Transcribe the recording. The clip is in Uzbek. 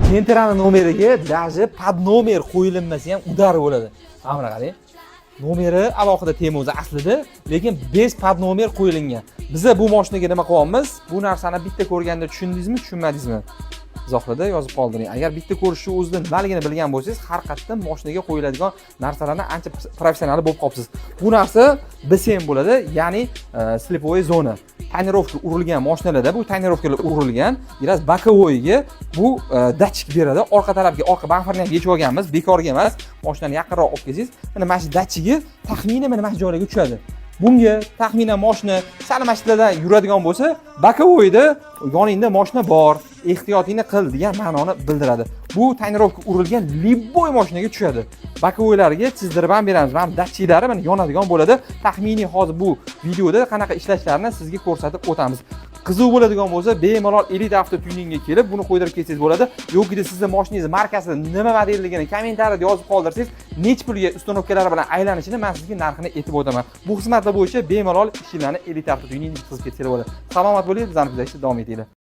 Tenterani nomeriga даже pod nomer qo'yilmasa ham udar bo'ladi. Mana qarang. Nomeri alohida tema o'zi aslida, lekin bez pod nomer qo'yilgan. Biza bu mashinaga nima qilyapmiz? Bu narsani bitta ko'rganda tushundingizmi, tushunmadingizmi? Izohlarda yozib qoldiring. Agar bitta ko'rishni o'zidan nimaligini bilgan bo'lsangiz, har qatdan mashinaga qo'yiladigan narsalarni ancha professional bo'lib qolibsiz. Bu narsa BSM bo'ladi, ya'ni slepovoy zona. Tonirovka urilgan mashinalarda bu tonirovkalar urilgan, biraz bokovoyga bu datchik beradi. Orqa tarafga, orqa bamperni ham yechib olganmiz, bekorga emas. Mashinani yaqinroq olib kelsangiz, mana shu datchigi taxminan mana shu joylarga tushadi. Bunga taxminan mashina sal masjidlarda yuradigan bo'lsa, bokovoyda yoningda mashina bor, ehtiyotingni qil degan ma'noni bildiradi. Bu tonirovka urilgan libboy mashinaga tushadi. Bokovoylarga chizdirib ham beramiz. Mana datchiklari mana yonadigan bo'ladi. Taxminiy hozir bu videoda qanaqa ishlashlarini sizga ko'rsatib o'tamiz. Qiziq bo'ladigan bo'lsa, bemalol Elite Auto Tuningga kelib, buni qo'ydirib ketsangiz bo'ladi. Yo'qida sizning mashinangiz markasi nima modelligini kommentariyada yozib qoldirsangiz, nech pulga uстановkalar bilan aylanishini men sizga narxini aytib o'taman. Bu xizmatlar bo'yicha bemalol ishlarni Elite Auto Tuningga qilib ketsangiz bo'ladi. Salomat bo'ling, bizani kuzatishda davom etinglar.